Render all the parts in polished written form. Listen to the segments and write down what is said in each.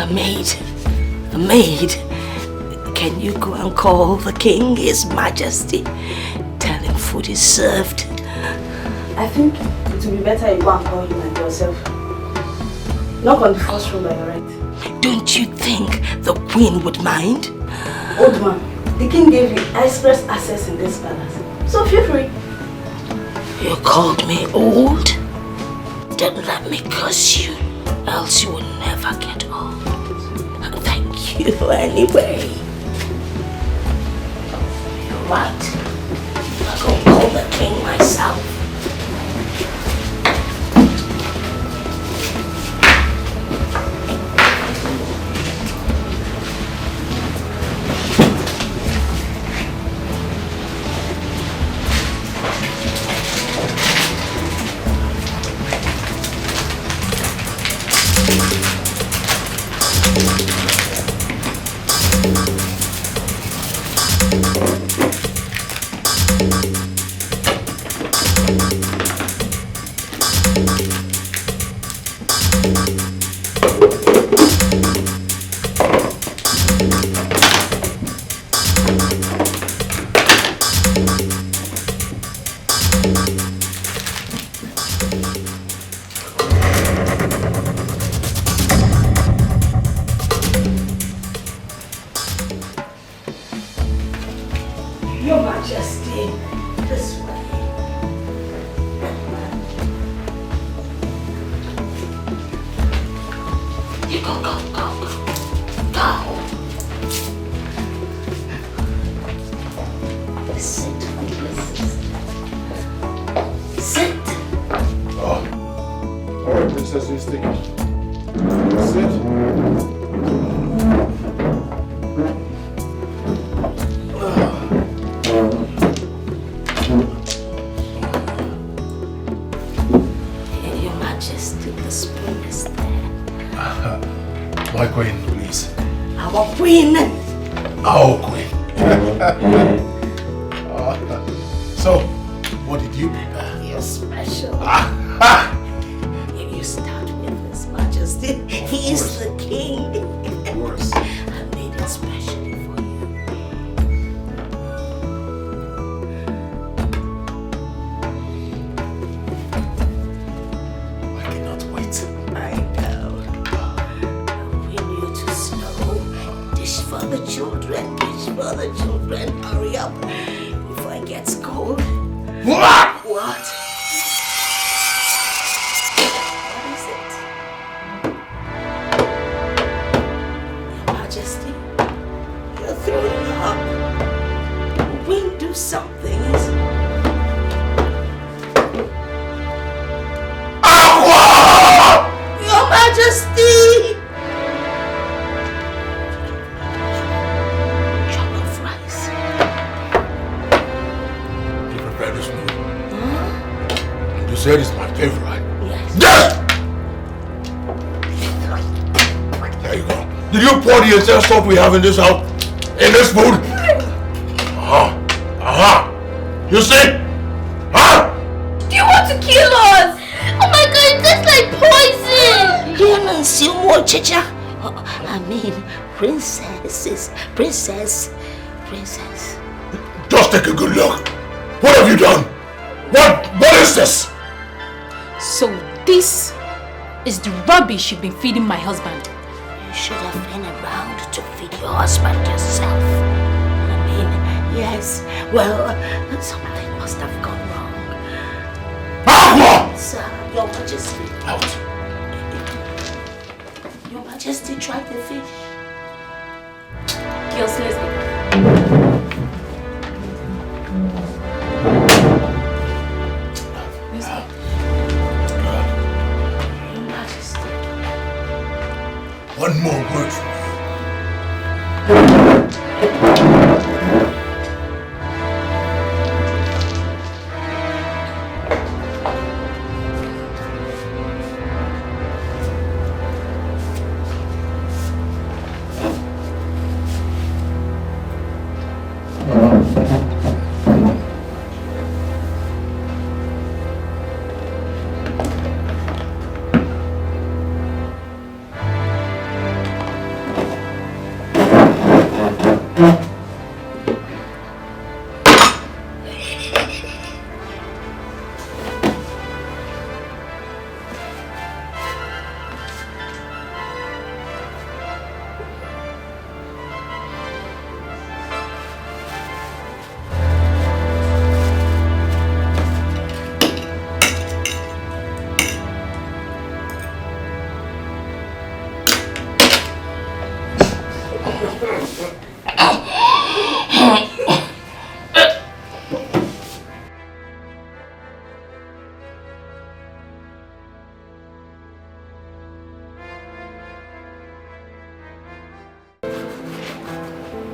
A maid. Can you go and call the king, his majesty? Tell him food is served. I think it will be better you go and call him and yourself. Knock on the first room by your right. Don't you think the queen would mind? Old man, the king gave you express access in this palace. So feel free. You called me old? Don't let me curse you, else you will never get old. Thank you anyway. You're right. I'll go call the king myself. Said it's my favorite. Yes! There you go. Did you pour the entire stuff we have in this house? In this food? You see? Do you want to kill us? Oh my god, it tastes like poison! Humans, you more chicha. I mean, princess. Just take a good look. What have you done? What is this? So this is the rubbish you've been feeding my husband. You should have been around to feed your husband yourself. I mean, yes, well, something must have gone wrong. Sir, Your Majesty. Out. Your Majesty tried the fish. Girls, let's go. One more word from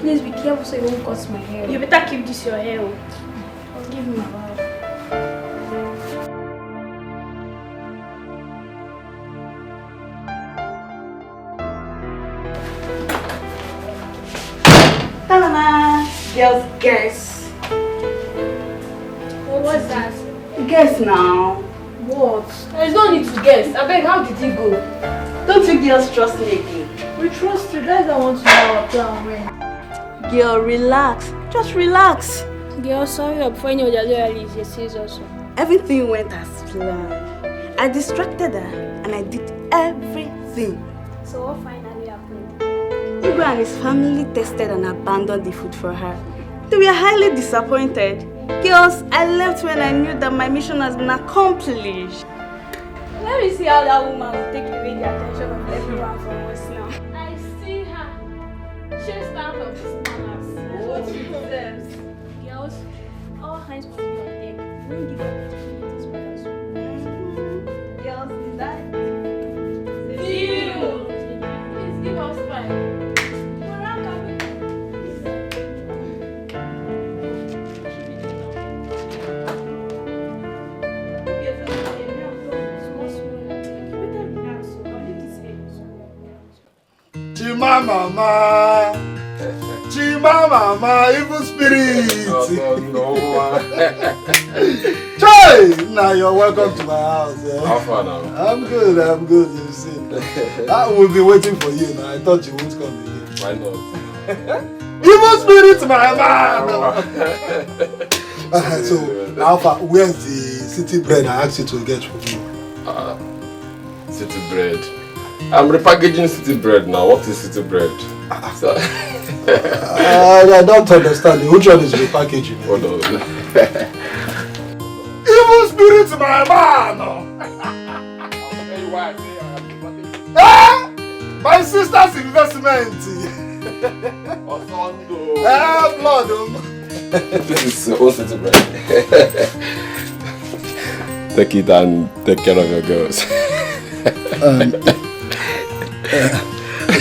Please be careful so you won't cut my hair. You better keep this your hair. I'll give him a while. Ta-da! Girls, guess. What's that? Guess now. What? There's no need to guess. I beg, how did he go? Don't you girls trust me again? We trust you. Guys, I want to know our plan when. Girl, relax. Just relax. Girl, sorry, before you know the lawyer is your sis also. Everything went as planned. I distracted her and I did everything. So what finally happened? Igwe and his family tested and abandoned the food for her. They were highly disappointed. Girls, I left when I knew that my mission has been accomplished. Let me see how that woman will take away the attention of everyone from us now. I see her. She'll stand up this manners. That's what she deserves. Girls, all hands must be on deck. We won't give up opportunities for us. Girls, is that Deal! Please give us time. Chimamama, Chimamama, evil spirit. Oh, no. Chai! Now you're welcome to my house. How far now? I'm good, you see. I will be waiting for you now. I thought you wouldn't come again. Why not? Evil spirit, my man! So, Alpha, where's the city bread I asked you to get for me? City bread. I'm repackaging city bread now. What is city bread? So, I don't understand. Which one is repackaging? hold on. Evil spirit, my man! My sister's investment! Blood! This is all city bread. Take it and take care of your girls.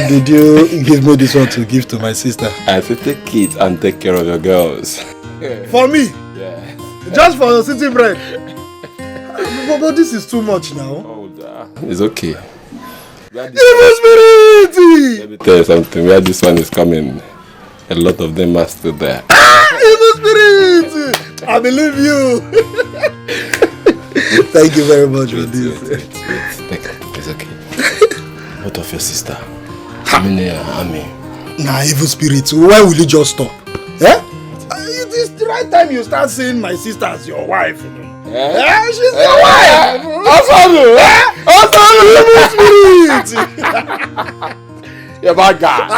Did you give me this one to give to my sister? I said take it and take care of your girls. For me? Yeah. Just for the city bread? But this is too much now. Oh, it's okay. Evil spirit! Let me tell you something. Where this one is coming, a lot of them are still there. Evil spirit! I believe you. Thank you very much for this. Wait. It's okay. What of your sister? Ami. Nah, evil spirit, why will you just stop? Eh? It is the right time you start saying my sister as your wife. She's your wife! Evil spirit! You're bad guy.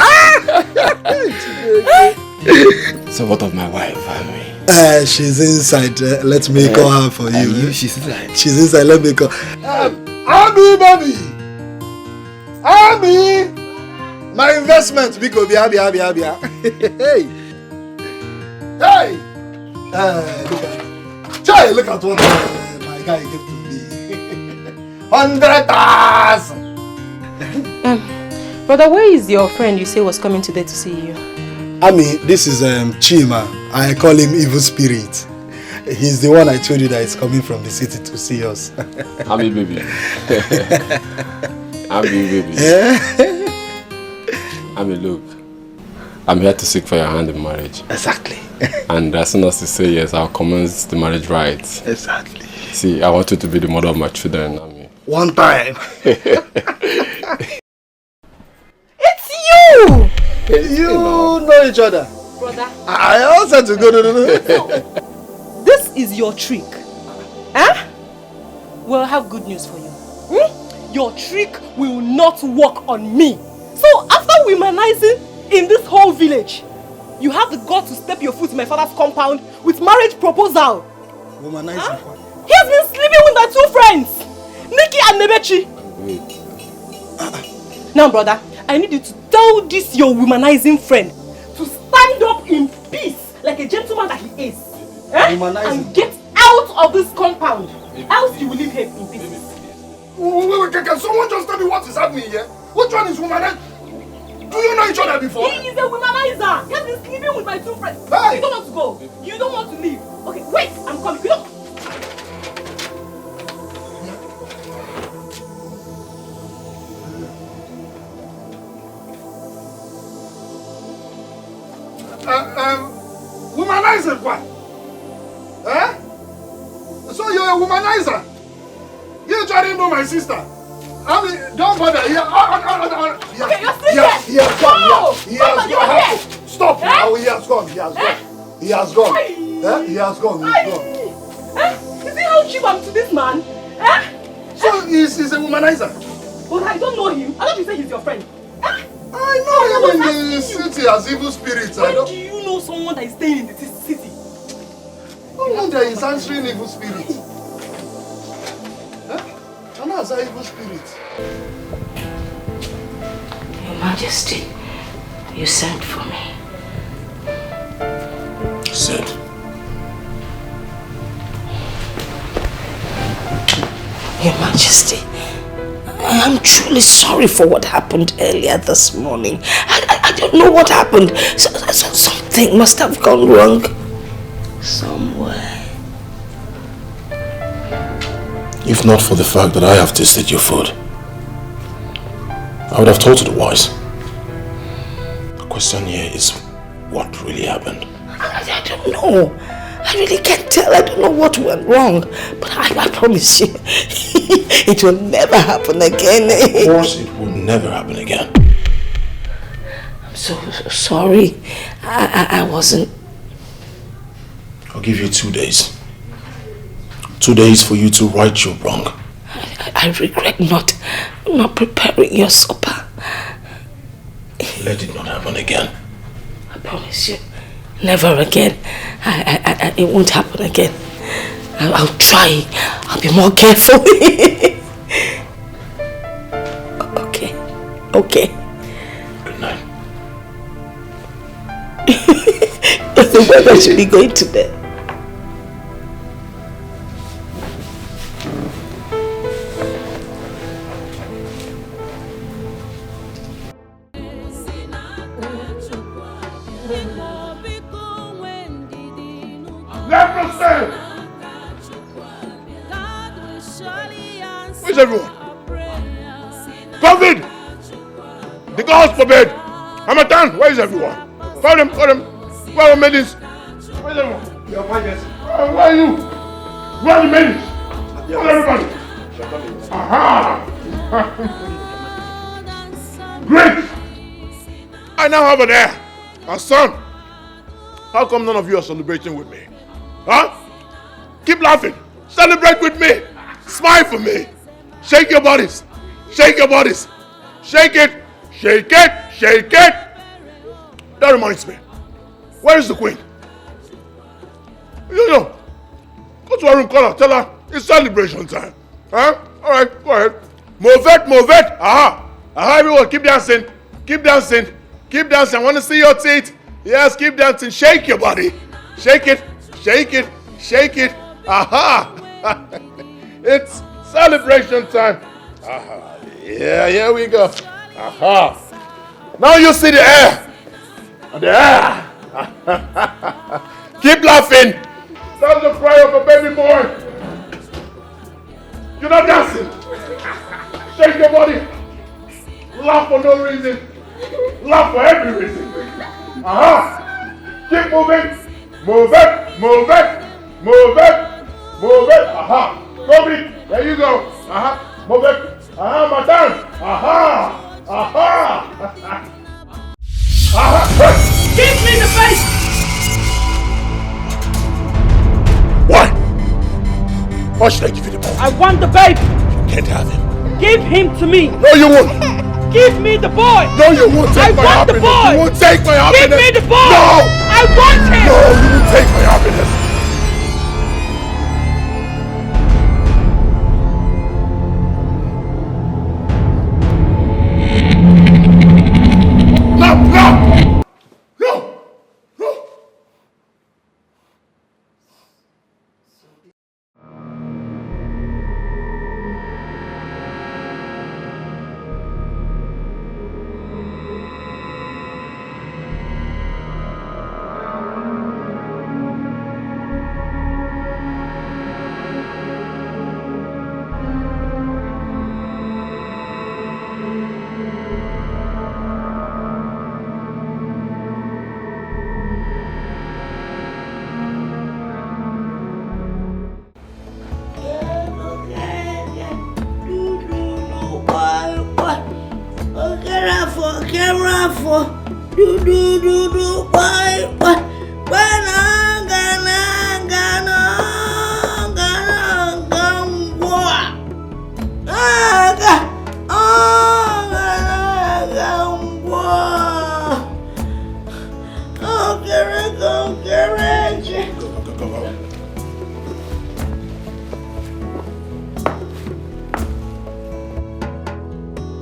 So what of my wife, Ami? She's inside. Let me call her for you. She's inside. She's inside. Let me call. Ami, baby. Ami. My investment. Biko, bia. Hey. Look at what my guy gave to me. 100,000. Brother, where is your friend you say was coming today to see you? Ami, this is Chima. I call him Evil Spirit. He's the one I told you that is coming from the city to see us. Ami, baby. Ami, look. I'm here to seek for your hand in marriage. Exactly. And as soon as you say yes, I'll commence the marriage rites. Exactly. See, I want you to be the mother of my children, Ami. One time. It's you! You know each other. brother. I also to go. No. This is your trick. Huh? Well, I have good news for you. Your trick will not work on me. So after womanizing in this whole village, you have the guts to step your foot in my father's compound with marriage proposal. Womanizing? Huh? He has been sleeping with my two friends, Nikki and Nebechi. Now, brother, I need you to tell this your womanizing friend to stand up in peace like a gentleman that he is. And get out of this compound. Else you will leave here in peace. Wait, can someone just tell me what is happening here? Which one is womanizer? Do you know each other before? He is a womanizer. He has been sleeping with my two friends. Hey. You don't want to go. You don't want to leave. Okay, wait, I'm coming. You don't. Womanizer what? Eh? So you're a womanizer? You trying to know my sister? I mean, don't bother. Okay, you're still he has gone. He has gone. Stop now. He has gone. He has gone. He has gone. He has gone. He's gone. You see how cheap I'm to this man? So he's a womanizer? But I don't know him. I thought you said he's your friend. I know him in the city as evil spirits. When do you know someone that is staying in the city? No wonder he's answering evil spirits. And that's an evil spirit. Your Majesty, you sent for me. Said. Your Majesty, I am truly sorry for what happened earlier this morning. I don't know what happened. Something must have gone wrong somewhere. If not for the fact that I have tasted your food, I would have told you the wise. The question here is, what really happened? I don't know. I really can't tell. I don't know what went wrong. But I promise you, it will never happen again. Of course it will never happen again. I'm so sorry. I wasn't... I'll give you 2 days. 2 days for you to right your wrong. I regret not preparing your supper. Let it not happen again. I promise you, never again. It won't happen again. I'll try. I'll be more careful. Okay. Good night. The weather's really going to bed. Where's everyone? COVID! The gods forbid! Hamatan, where is everyone? Call them. Where are the maidens? Where's everyone? Your Majesty. Where are you? Where are the maidens? Where's everybody? Aha! Great! I now have an heir, a son. How come none of you are celebrating with me? Huh? Keep laughing. Celebrate with me. Smile for me. Shake your bodies. Shake your bodies. Shake it. Shake it. Shake it. That reminds me. Where is the queen? Yo. Go to her room, call her. Tell her it's celebration time. Huh? Alright, go ahead. Move it. Aha. Everyone, keep dancing. Keep dancing. Keep dancing. I want to see your teeth. Yes, keep dancing. Shake your body. Shake it. Shake it. Shake it. Aha. It's celebration time. Aha. Yeah, here we go. Aha. Now you see the air. The air. Keep laughing. That's the cry of a baby boy. You're not dancing. Shake your body. Laugh for no reason. Laugh for every reason. Aha. Keep moving. Move it. Aha. Go big. There you go. Aha. Move it. Aha, madam. Aha. Aha. Aha. Kick me in the face! Or should I give you the boy? I want the baby. You can't have him. Give him to me. No, you won't. Give me the boy. No, you won't take my happiness. The boy. You won't take my happiness. Give me the boy. No. I want him. No, you won't take my happiness. No.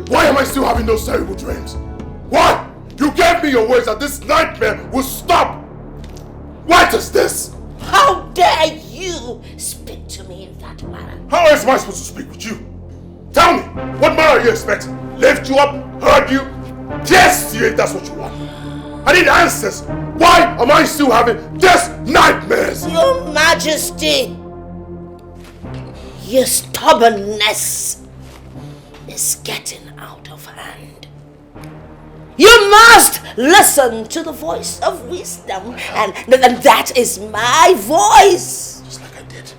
Why am I still having those terrible dreams? Why? You gave me your words that this nightmare will stop. What is this? How dare you speak to me in that manner? How else am I supposed to speak with you? Tell me, what manner you expect? Lift you up, hurt you? Yes, if that's what you want. I need answers. Why am I still having these nightmares? Your Majesty, your stubbornness is getting out of hand. You must listen to the voice of wisdom, and that is my voice. Just like I did.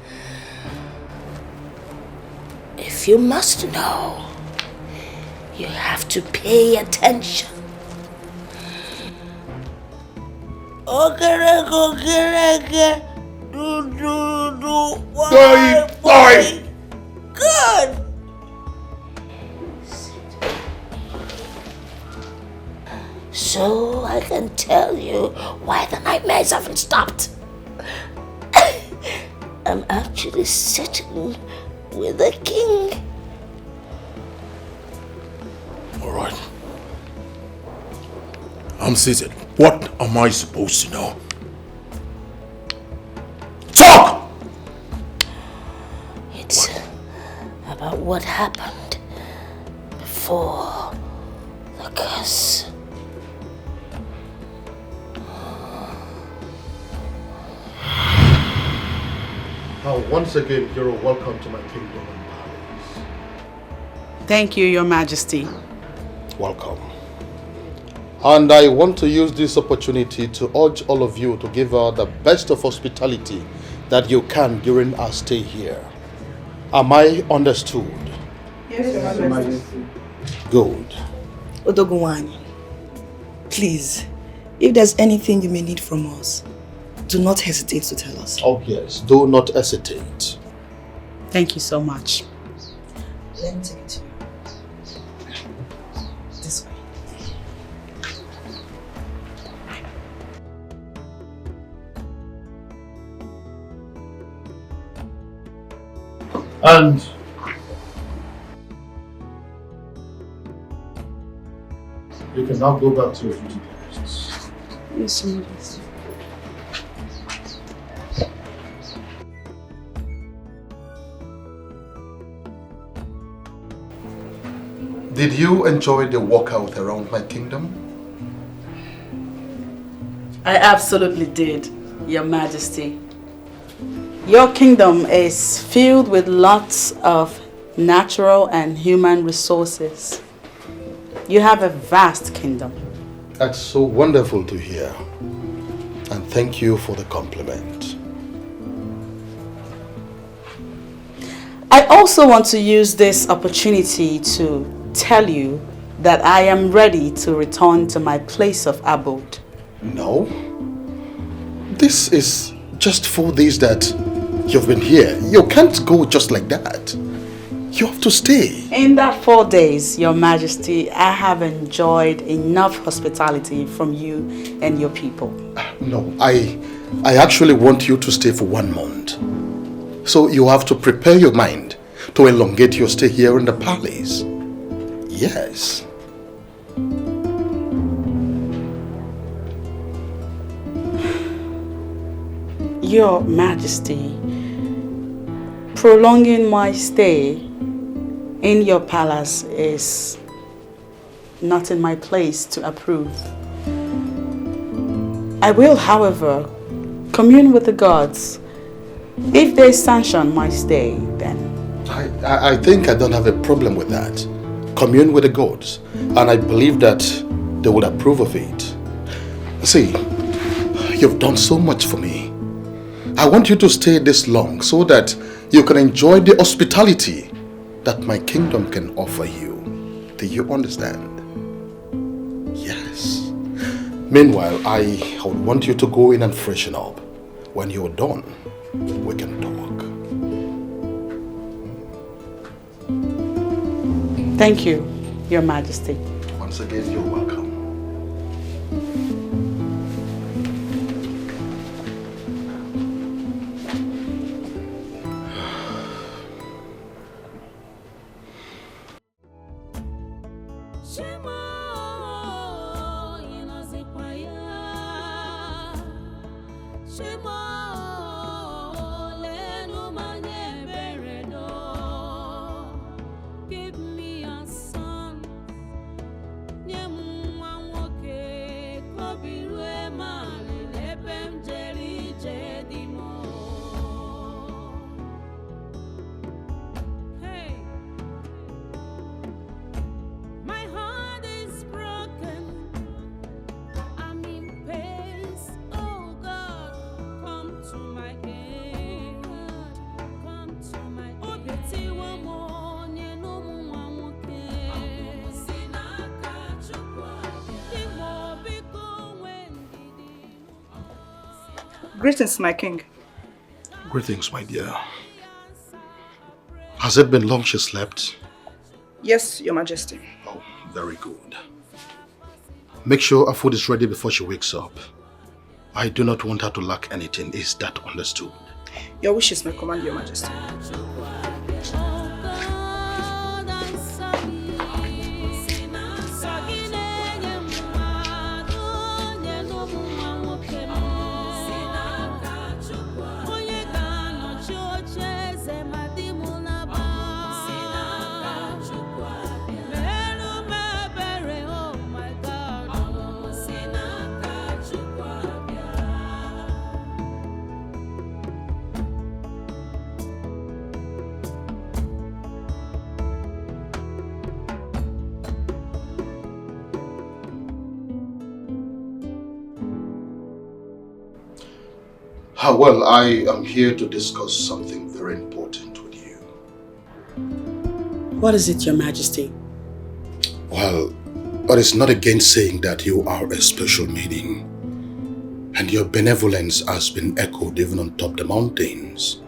If you must know, you have to pay attention. OKARO, Boy. Good. So I can tell you why the nightmares haven't stopped. I'm actually sitting with the king. All right. I'm seated. What am I supposed to know? Talk! It's about what happened before the curse. Now, once again, you're welcome to my kingdom and palace. Thank you, Your Majesty. Welcome. And I want to use this opportunity to urge all of you to give her the best of hospitality that you can during our stay here. Am I understood? Yes, Your Majesty. Good. Odogunwani, please, if there's anything you may need from us, do not hesitate to tell us. Oh yes, do not hesitate. Thank you so much. Let me take it to you. This way. And you can now go back to your duty posts. Yes, Your Majesty. Did you enjoy the walkout around my kingdom? I absolutely did, Your Majesty. Your kingdom is filled with lots of natural and human resources. You have a vast kingdom. That's so wonderful to hear. And thank you for the compliment. I also want to use this opportunity to tell you that I am ready to return to my place of abode. No. This is just 4 days that You've been here. You can't go just like that. You have to stay. In that 4 days, Your Majesty, I have enjoyed enough hospitality from you and your people. No, I actually want you to stay for 1 month. So you have to prepare your mind to elongate your stay here in the palace. Yes. Your Majesty, prolonging my stay in your palace is not in my place to approve. I will, however, commune with the gods. If they sanction my stay, then... I think I don't have a problem with that. Commune with the gods, and I believe that they would approve of it. See, you've done so much for me. I want you to stay this long so that you can enjoy the hospitality that my kingdom can offer you. Do you understand? Yes. Meanwhile, I would want you to go in and freshen up. When you're done, we can talk. Thank you, Your Majesty. Once again, you're welcome. Greetings, my king. Greetings, my dear. Has it been long she slept? Yes, Your Majesty. Oh, very good. Make sure her food is ready before she wakes up. I do not want her to lack anything. Is that understood? Your wish is my command, Your Majesty. Well, I am here to discuss something very important with you. What is it, Your Majesty? Well, it is not against saying that you are a special maiden, and your benevolence has been echoed even on top the mountains.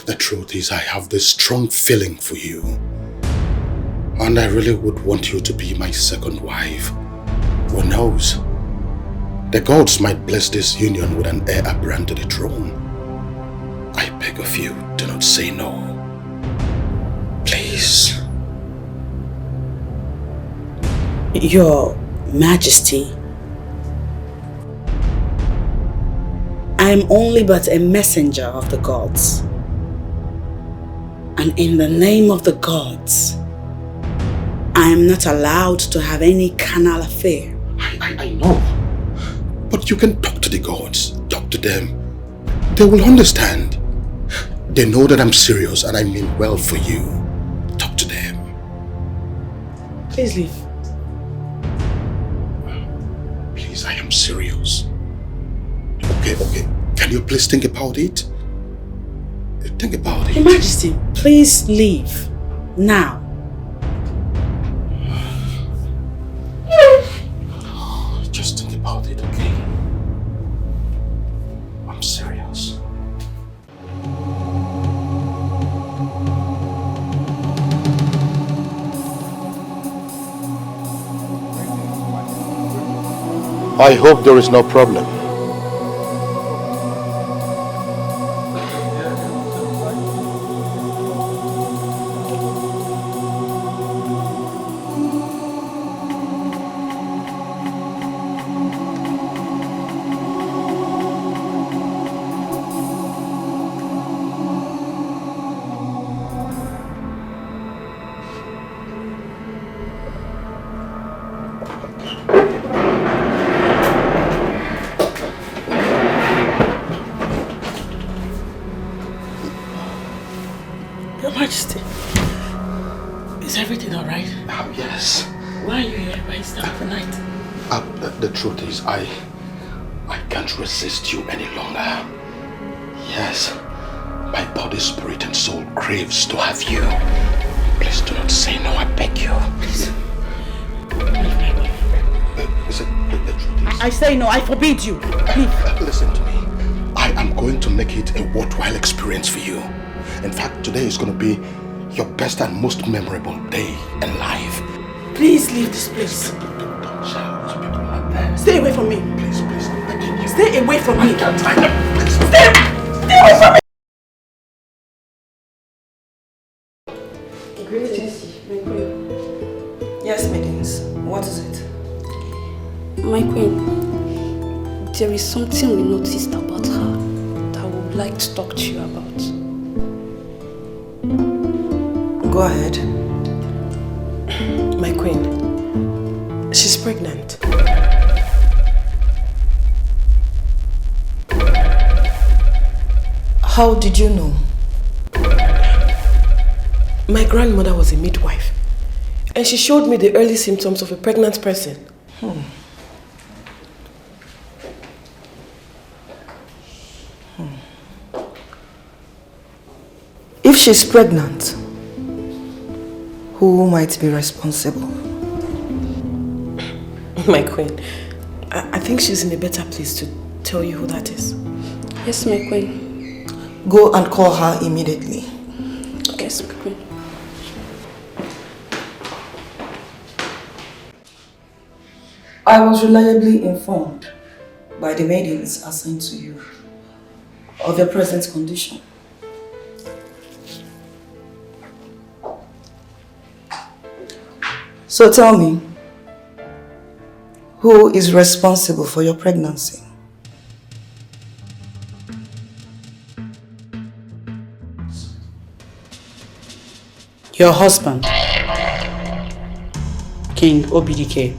The truth is, I have this strong feeling for you, and I really would want you to be my second wife. Who knows? The gods might bless this union with an heir apparent to the throne. I beg of you, do not say no. Please. Your Majesty, I am only but a messenger of the gods. And in the name of the gods, I am not allowed to have any carnal affair. I know. But you can talk to the gods, talk to them. They will understand. They know that I'm serious and I mean well for you. Talk to them. Please leave. Please, I am serious. Okay. Can you please think about it? Think about it. Your Majesty, please leave. Now. Just think about it, okay? I'm serious. I hope there is no problem. Your Majesty, is everything alright? Yes. Why are you here by this time of the night? The truth is, I can't resist you any longer. Yes, my body, spirit, and soul craves to have you. Please do not say no, I beg you. Please. The truth is... I say no, I forbid you. Please. Listen to me. I am going to make it a worthwhile experience for you. In fact, today is going to be your best and most memorable day in life. Please leave this place. Don't shout. People are there. Stay away from me. Please, I'm begging you. Stay away from me. Please. Stay away from me. Greetings, my queen. Yes, maidens. What is it? My queen, there is something we noticed about her that I would like to talk to you about. Go ahead. My queen, she's pregnant. How did you know? My grandmother was a midwife, and she showed me the early symptoms of a pregnant person. If she's pregnant, who might be responsible? My queen, I think she's in a better place to tell you who that is. Yes, my queen. Go and call her immediately. Yes, my queen. I was reliably informed by the maidens assigned to you of your present condition. So tell me, who is responsible for your pregnancy? Your husband, King OBDK.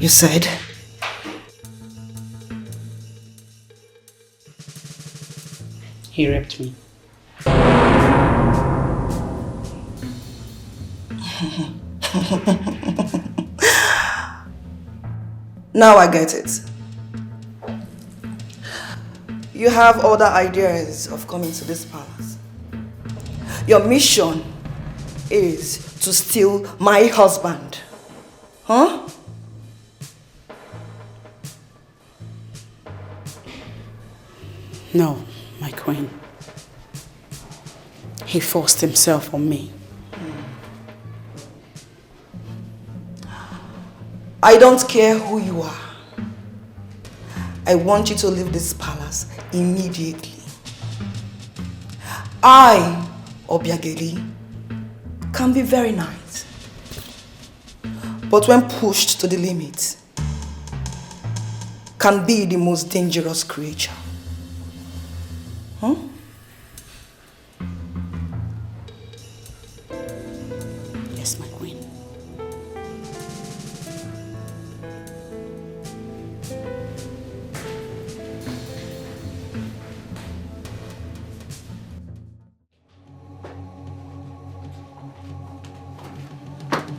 You said? He raped me. Now I get it. You have other ideas of coming to this palace. Your mission is to steal my husband. Huh? No, my queen. He forced himself on me. I don't care who you are. I want you to leave this palace immediately. I, Obiageli, can be very nice. But when pushed to the limit, can be the most dangerous creature. Huh? Yes, my queen.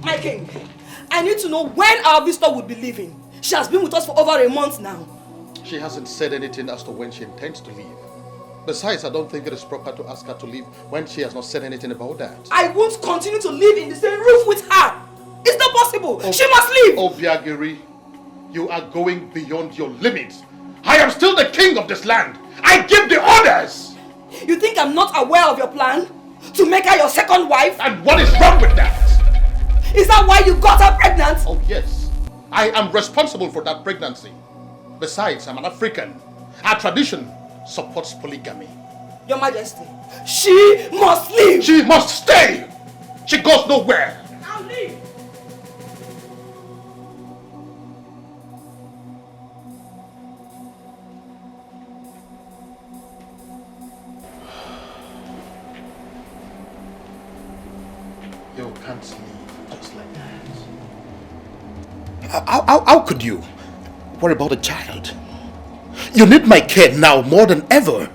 My king, I need to know when our visitor would be leaving. She has been with us for over a month now. She hasn't said anything as to when she intends to leave. Besides, I don't think it is proper to ask her to leave when she has not said anything about that. I won't continue to live in the same roof with her. It's not possible. She must leave. Obiageri, you are going beyond your limits. I am still the king of this land. I give the orders. You think I'm not aware of your plan? to make her your second wife? And what is wrong with that? Is that why you got her pregnant? Oh yes, I am responsible for that pregnancy. Besides, I'm an African. Our tradition supports polygamy. Your Majesty, she must leave. She must stay. She goes nowhere. I'll leave. You can't leave just like that. How could you? What about the child? You need my care now more than ever.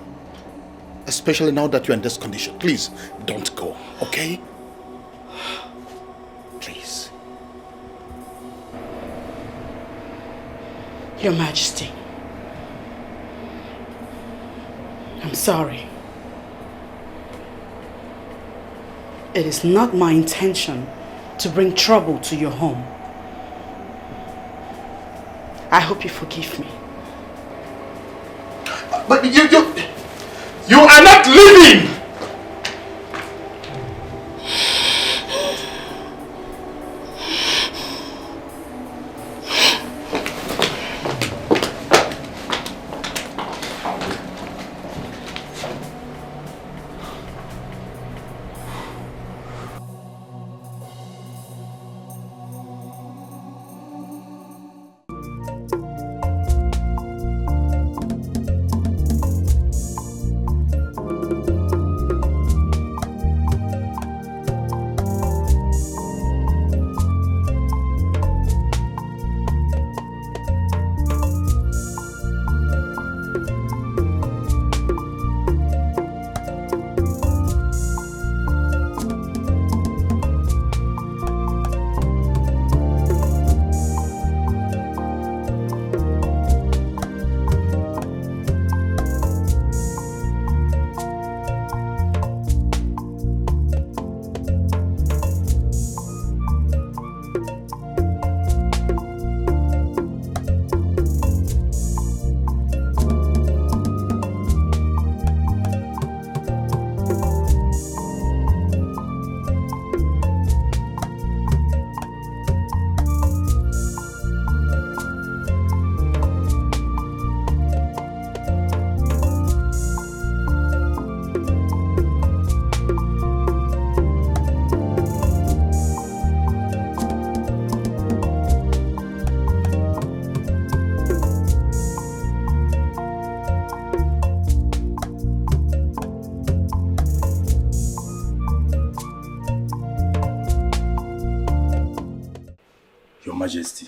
Especially now that you're in this condition. Please, don't go, okay? Please. Your Majesty, I'm sorry. It is not my intention to bring trouble to your home. I hope you forgive me. But you are not leaving! Majesty,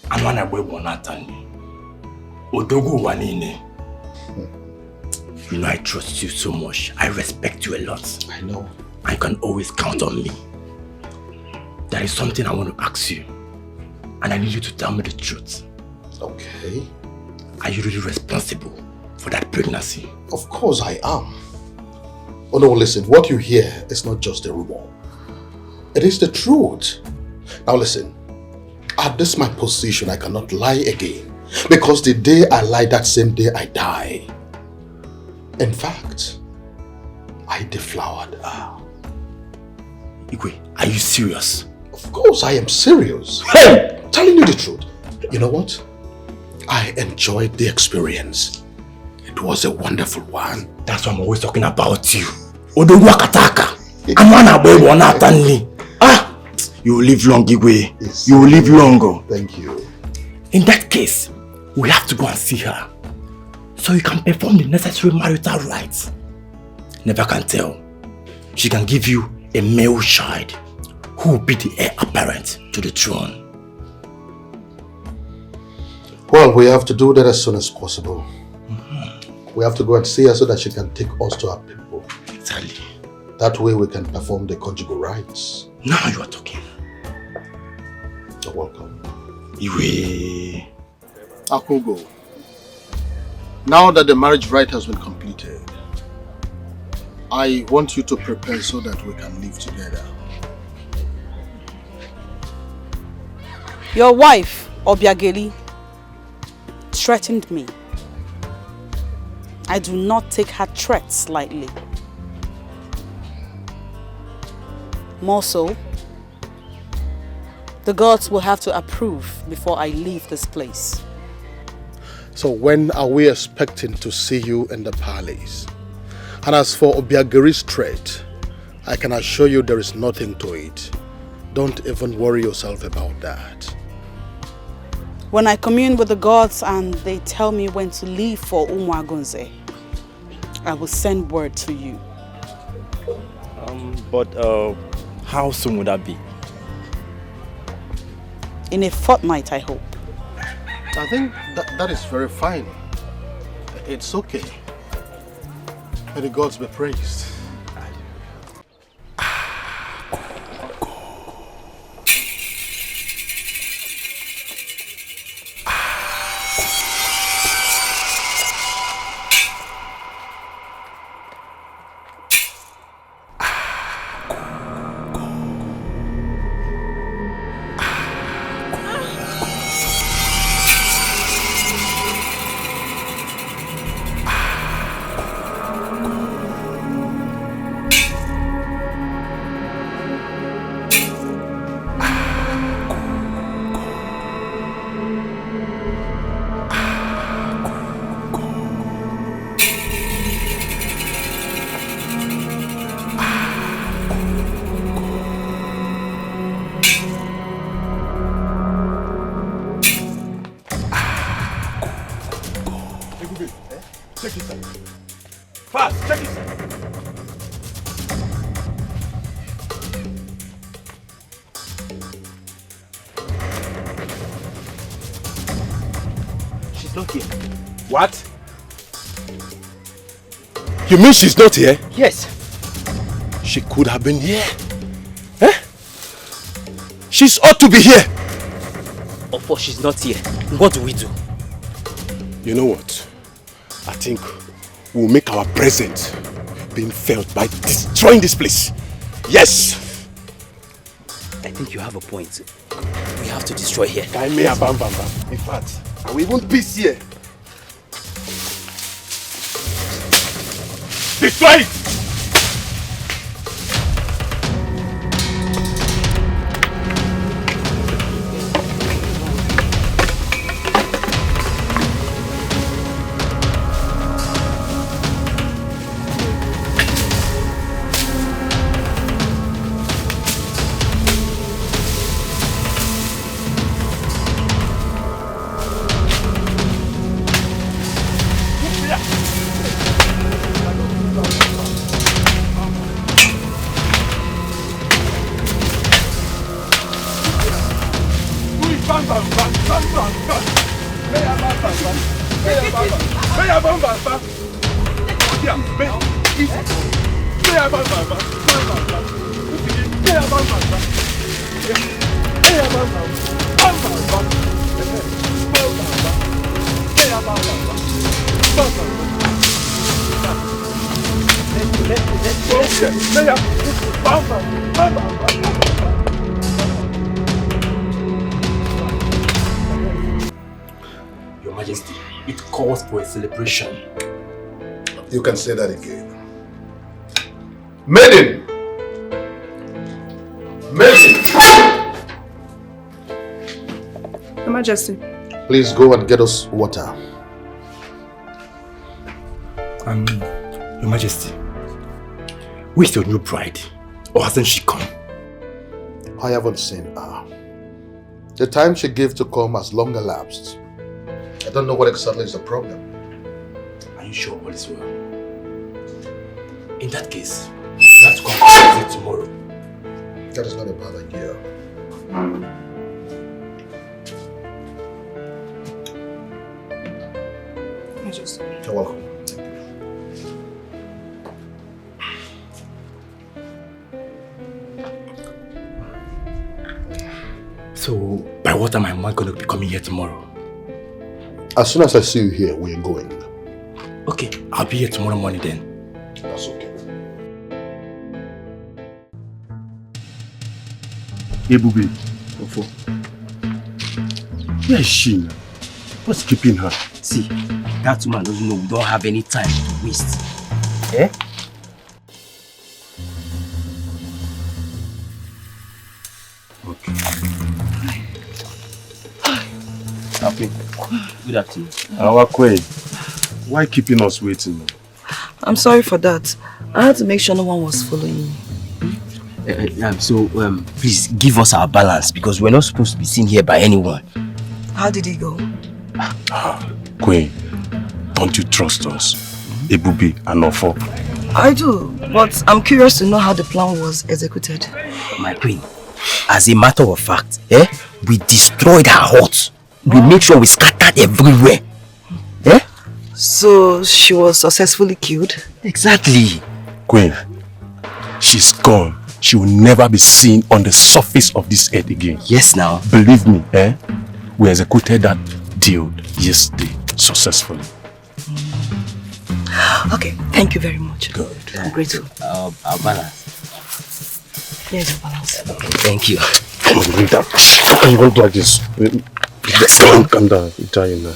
Amana Bwebo Natani, Odogu Wanine. You know I trust you so much. I respect you a lot. I know. I can always count on me. There is something I want to ask you, and I need you to tell me the truth. Okay. Are you really responsible for that pregnancy? Of course I am. Oh no, listen, what you hear is not just a rumor. It is the truth. Now listen, at this my position, I cannot lie again. Because the day I lie, that same day I die. In fact, I deflowered her. Igwe, are you serious? Of course I am serious. Hey! Telling you the truth. You know what? I enjoyed the experience. It was a wonderful one. That's why I'm always talking about you. Odogu Akataka. Amana Bwebo Natani. You will live long, Igwe. Yes. You will live long. Thank you. In that case, we have to go and see her, so you can perform the necessary marital rites. Never can tell. She can give you a male child who will be the heir apparent to the throne. Well, we have to do that as soon as possible. We have to go and see her so that she can take us to our people. Exactly. That way we can perform the conjugal rites. Now you are talking. You're welcome. Iwe. Akogo, now that the marriage rite has been completed, I want you to prepare so that we can live together. Your wife, Obiageli, threatened me. I do not take her threats lightly. More so, the gods will have to approve before I leave this place. So when are we expecting to see you in the palace? And as for Obiageri's threat, I can assure you there is nothing to it. Don't even worry yourself about that. When I commune with the gods and they tell me when to leave for Umuagunze, I will send word to you. But how soon would that be? In a fortnight, I hope. I think that is very fine. It's okay. May the gods be praised. What? You mean she's not here? Yes. She could have been here. Eh? She's ought to be here. Of course she's not here. What do we do? You know what? I think we'll make our presence being felt by destroying this place. Yes! I think you have a point. We have to destroy here. In fact, I will even peace here. Destroy it! Your Majesty, it calls for a celebration. You can say that again. Maiden! Maiden! Your Majesty. Please go and get us water. Your Majesty, where's your new bride? Or hasn't she come? I haven't seen her. The time she gave to come has long elapsed. I don't know what exactly is the problem. Are you sure all is well? In that case, you have to come and visit tomorrow. That is not a bad idea. Majesty. You're welcome. So, by what time am I going to be coming here tomorrow? As soon as I see you here, we are going. Okay, I'll be here tomorrow morning then. That's okay. Ebube, where is she now? What's keeping her? See, that woman doesn't know we don't have any time to waste. Eh? Okay. Happy. Good afternoon. Our queen, why keeping us waiting? I'm sorry for that. I had to make sure no one was following me. Please give us our balance because we're not supposed to be seen here by anyone. How did it go? Queen, don't you trust us? Ebubi and Ofo. I do, but I'm curious to know how the plan was executed. My queen, as a matter of fact, we destroyed her hut. We made sure we scattered everywhere. So she was successfully killed? Exactly. Queen, she's gone. She will never be seen on the surface of this earth again. Yes, now. Believe me, we executed that deal yesterday successfully. Okay, thank you very much. Good. I'm grateful. Our balance. Here's your balance. Okay, thank you. Come on, bring that. How can you want to like this? Calm down. Italian now.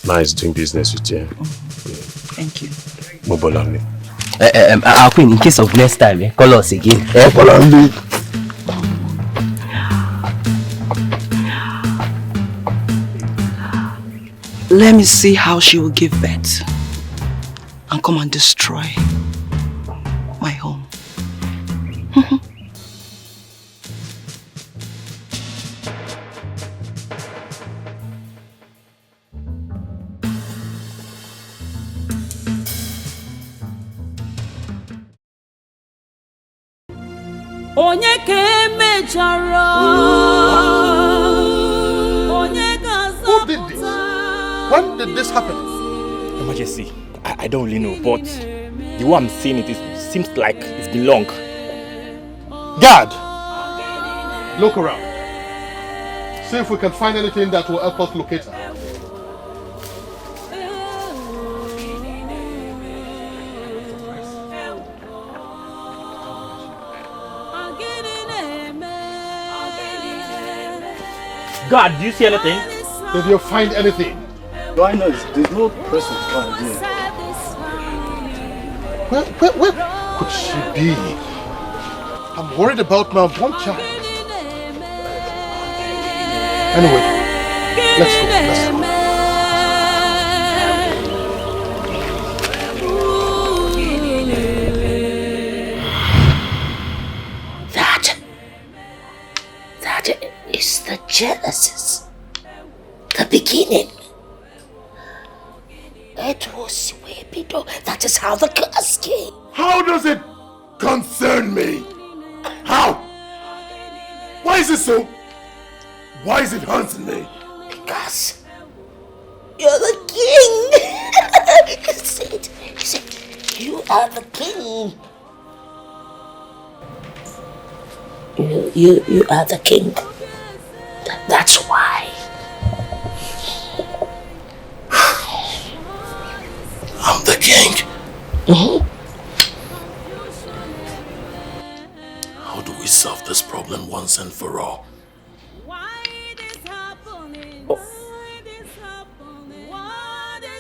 Nice doing business with you. Thank you. Mobolami. Our queen, in case of next time, call us again. Mobolami. Let me see how she will give birth and come and destroy my home. Onye ke mechara. Who did this? When did this happen? Your Majesty, I don't really know, but the way I'm seeing it seems like it's been long. Guard! Look around. See if we can find anything that will help us locate her. God, do you see anything? Did you find anything? Why not? There's no person found here. Where could she be? I'm worried about my one child. Anyway, let's go. That is the Genesis. The beginning. It was way below. That is how the curse came. How does it concern me? How? Why is it so? Why is it haunting me? Because you're the king. You said, you are the king. You are the king. That's why. I'm the king. How do we solve this problem once and for all?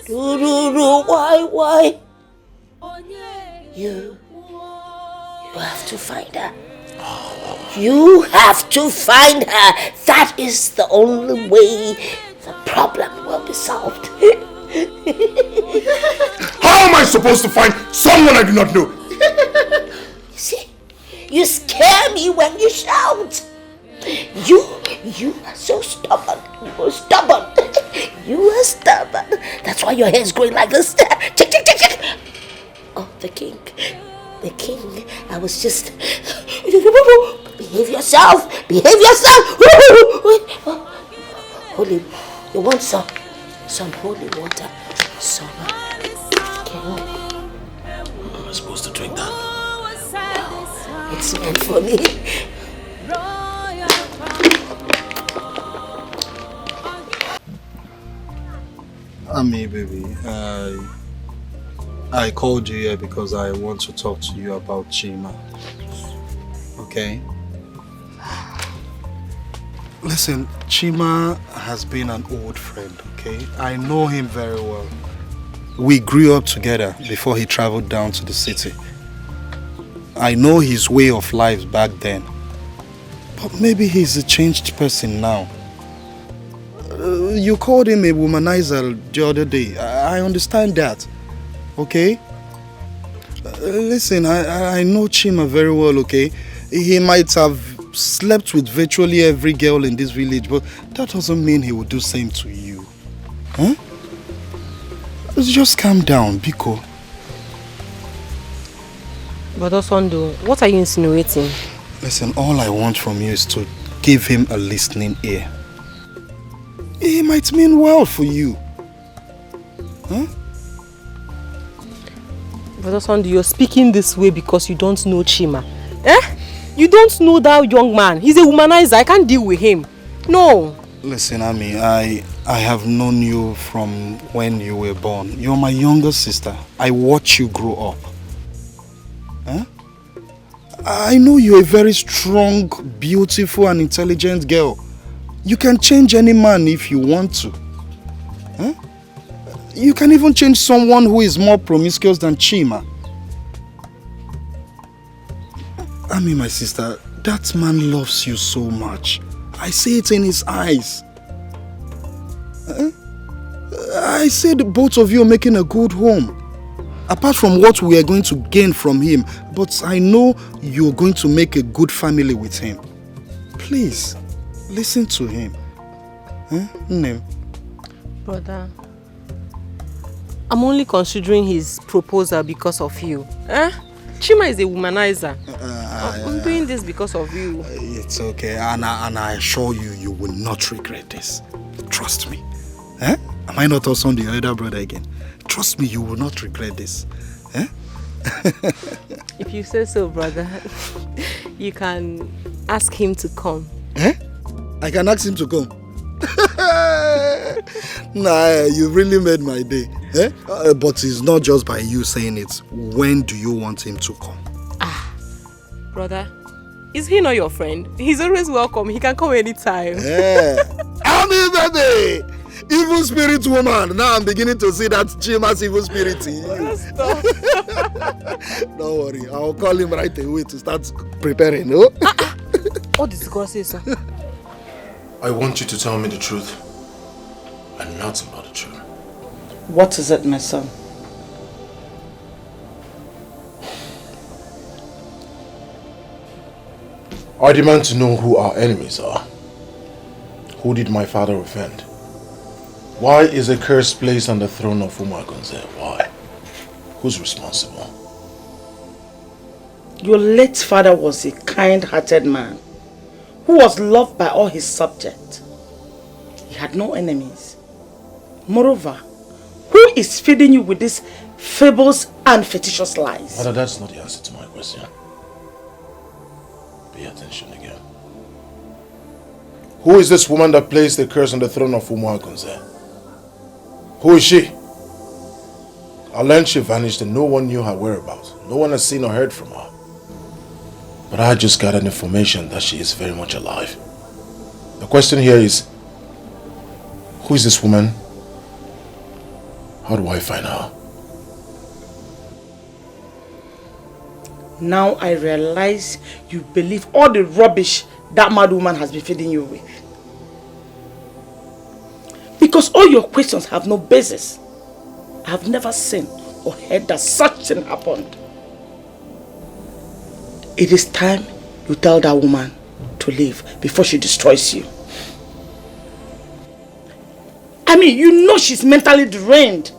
No, why? You have to find her. You have to find her. That is the only way the problem will be solved. How am I supposed to find someone I do not know? See, you scare me when you shout. You are so stubborn. You are stubborn. That's why your hair is growing like this. Oh, the king. I was just... Behave yourself. Holy, you want some holy water. Some king. Am I supposed to drink that? It's meant for me. Ami, baby, I called you here because I want to talk to you about Chima. Okay? Listen, Chima has been an old friend, okay? I know him very well. We grew up together before he traveled down to the city. I know his way of life back then, But maybe he's a changed person now. You called him a womanizer the other day. I understand that. Okay? Listen, I know Chima very well, okay? He might have slept with virtually every girl in this village, but that doesn't mean he would do the same to you. Huh? Just calm down, Biko. But Osondo, what are you insinuating? Listen, all I want from you is to give him a listening ear. It might mean well for you. Huh? But Osondo, you're speaking this way because you don't know Chima. Eh? You don't know that young man. He's a womanizer. I can't deal with him. No. Listen, Ami, I have known you from when you were born. You're my younger sister. I watch you grow up. Huh? I know you're a very strong, beautiful and intelligent girl. You can change any man if you want to. Huh? You can even change someone who is more promiscuous than Chima. Ami, my sister, that man loves you so much. I see it in his eyes. I said both of you are making a good home. Apart from what we are going to gain from him, but I know you're going to make a good family with him. Please, listen to him. Name. Brother, I'm only considering his proposal because of you. Chima is a womanizer. I'm doing this because of you. It's okay, and I assure you, you will not regret this. Trust me. Am I not also the elder brother again? Trust me, you will not regret this. If you say so, brother, you can ask him to come. I can ask him to come. Nah, you really made my day. But it's not just by you saying it. When do you want him to come? Brother, is he not your friend? He's always welcome. He can come anytime. Ami, baby! Evil spirit woman. Now I'm beginning to see that Chima's evil spirit in you. Don't worry, I'll call him right away to start preparing. No? What did God say, sir? I want you to tell me the truth and nothing but the truth. What is it, my son? I demand to know who our enemies are. Who did my father offend? Why is a curse placed on the throne of Umagunze? Why? Who's responsible? Your late father was a kind-hearted man who was loved by all his subjects. He had no enemies. Moreover, who is feeding you with these fables and fictitious lies? Mother, that's not the answer to my question. Pay attention again. Who is this woman that placed the curse on the throne of Umagunze? Who is she? I learned she vanished and no one knew her whereabouts. No one has seen or heard from her. But I just got an information that she is very much alive. The question here is, who is this woman? How do I find her? Now I realize you believe all the rubbish that mad woman has been feeding you with. Because all your questions have no basis. I have never seen or heard that such thing happened. It is time you tell that woman to leave before she destroys you. I mean, you know she's mentally deranged.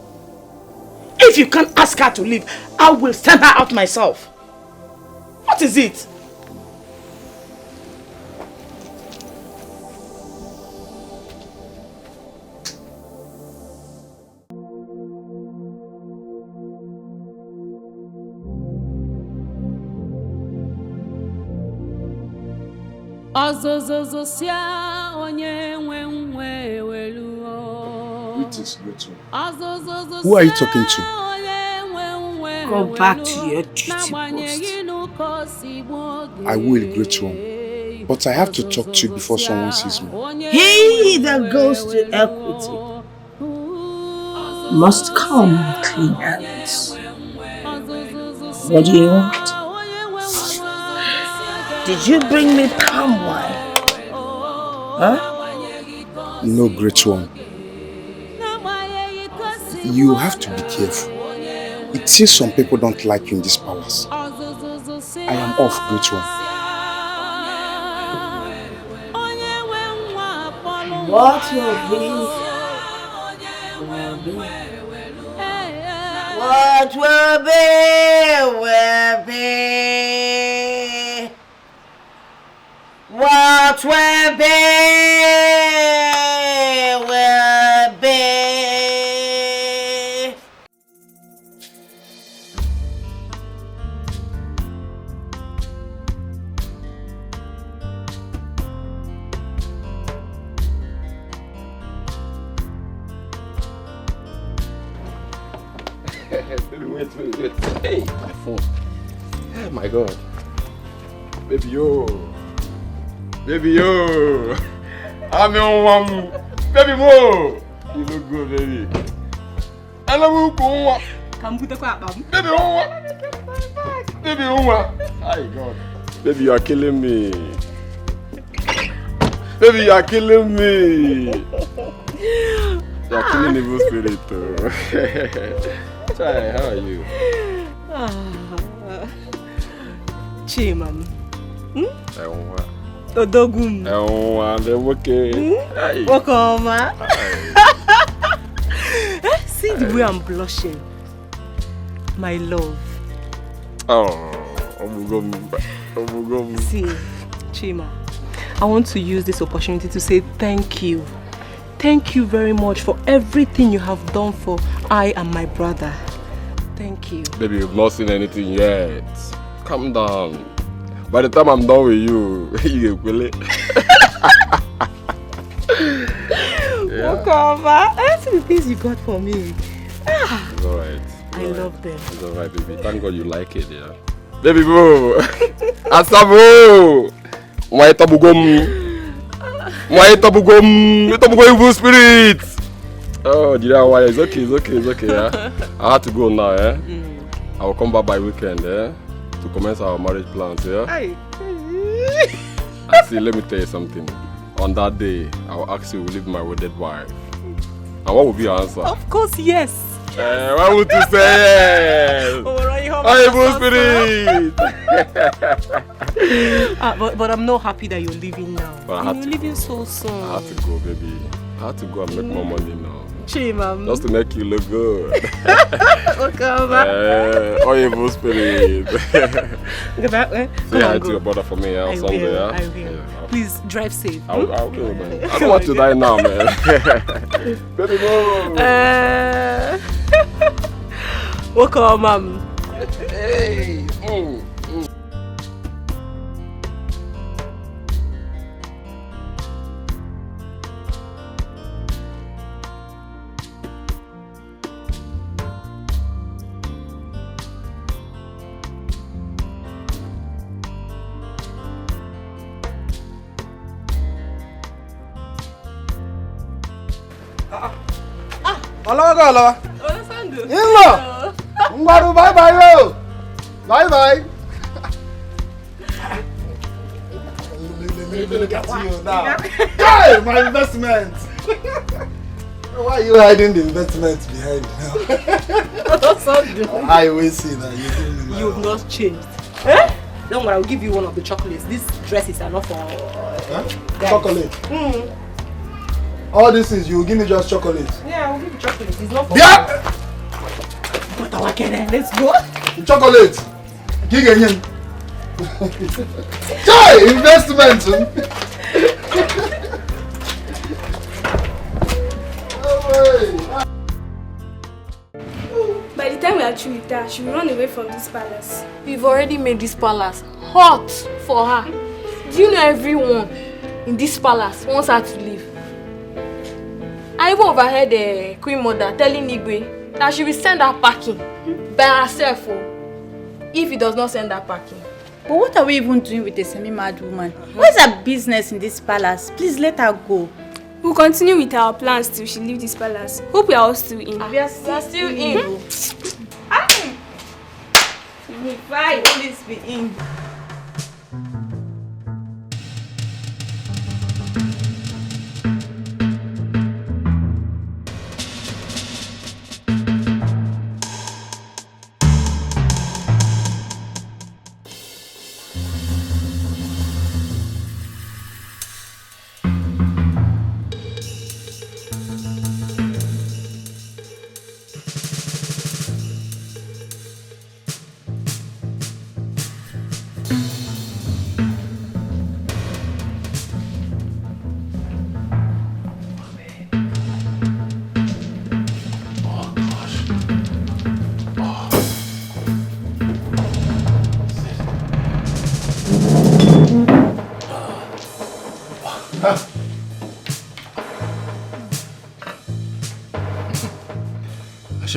If you can't ask her to leave, I will send her out myself. What is it? Who are you talking to? Go back to your duty post. I will, great one. But I have to talk to you before someone sees me. He that goes to equity must come with clean hands. What do you want? Did you bring me palm wine? Huh? No, great one. You have to be careful. It seems some people don't like you in this palace. I am off, great one. What will be? What will be? Will be. What will be? Will be. Wait. Hey, my phone. Oh my God. Baby, yo. I'm your one. Baby, mo. You look good, baby. I love you, Kuma. Come put the crap, baby. Baby, my God. Baby, you are killing me. Baby, you are killing me. You are killing the evil spirit, too. Chai, how are you? Chiman. Odogum. I'm okay. Welcome. See the way I'm blushing. My love. See, Chima, I want to use this opportunity to say thank you. Thank you very much for everything you have done for I and my brother. Thank you. Baby, you've not seen anything yet. Calm down. By the time I'm done with you, you will it. Welcome. I see the things you got for me. It's alright. I love them. It's alright, baby. Thank God you like it, yeah. Baby boo! Asabo! My tabugum! Evil spirit! Oh, you know why? It's okay, yeah. I have to go now, yeah. I will come back by weekend, yeah, to commence our marriage plans, yeah. I see. Let me tell you something. On that day, I will ask you to leave my wedded wife. And what will be your answer? Of course, yes. Why would you say yes? Evil spirit! But I'm not happy that you're leaving now. You're leaving so soon. I have to go, baby. I have to go and make more money now. Chimam. Just to make you look good. Okay, evil spirit. Say hi to your brother for me on Sunday. Yeah? I will. Yeah. Please drive safe. I'll do, man. I don't want to die now, man. Baby, no. Welcome, Mom. Hey. Hello. Hello. Bye-bye. Bye-bye. Look at you now. Hey, my investment. Why are you hiding the investment behind now? I will see that you've not changed. Eh? Don't worry, I'll give you one of the chocolates. These dresses are not for chocolate. All this is you give me just chocolate. Yeah, I'll give you chocolate. It's not for let's go. Chocolate. Giganyan. Chai investment. By the time we are through with her, she will run away from this palace. We've already made this palace hot for her. Do you know everyone in this palace wants her to leave? I even overheard the Queen Mother telling Igwe that she will send her packing by herself if he does not send her packing. But what are we even doing with a semi-mad woman? What's her business in this palace? Please let her go. We'll continue with our plans till she leaves this palace. Hope we are all still in. We are still in. Why always be in?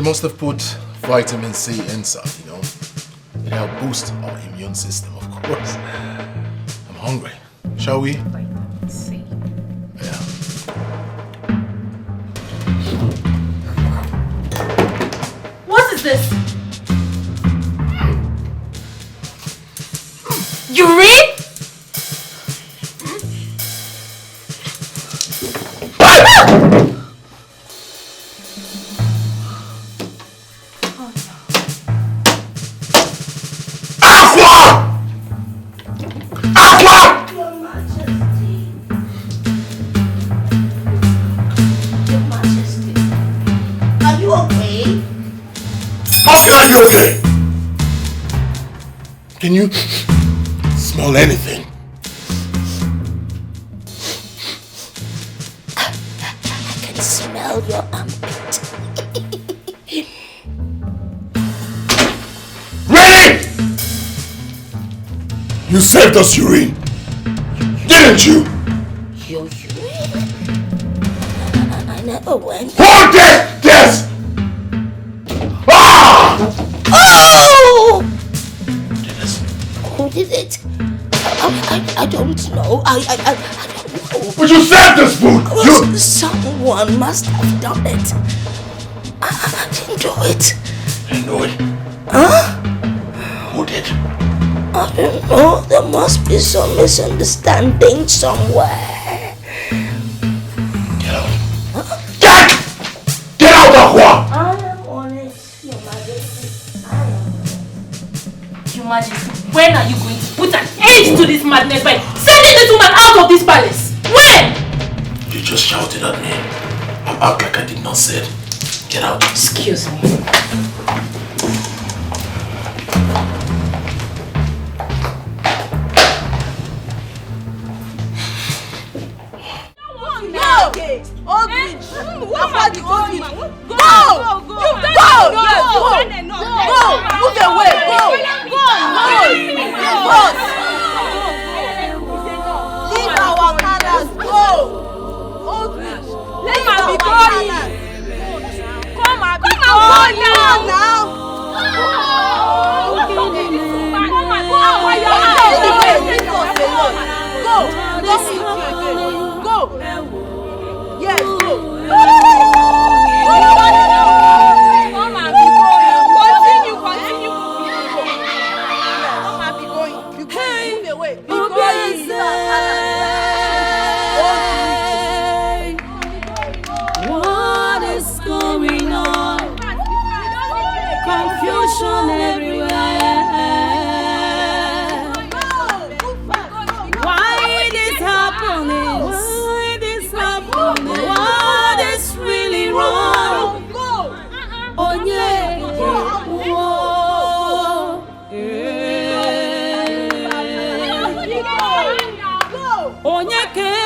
She must have put vitamin C inside, you know. It helped boost our immune system, of course. I'm hungry. Shall we? Vitamin C. Yeah. What is this? Urine? Okay. Can you smell anything? I can smell your armpit. Ready? You saved us urine, didn't you? Your urine? I never went. Hold this! Yes! Ah! Oh! Who did it? I don't know. I don't know. But you saved this food! Well, someone must have done it. I didn't do it. Didn't do it? Huh? Who did? I don't know. There must be some misunderstanding somewhere. Get out. Huh? Get out, Aqua! I am on it, Your Majesty. I am on it. Your Majesty, when are you going to put an end to this madness by sending this woman out of this palace? When? You just shouted at me. I act like I did not say it. Get out. Excuse me. Onye ke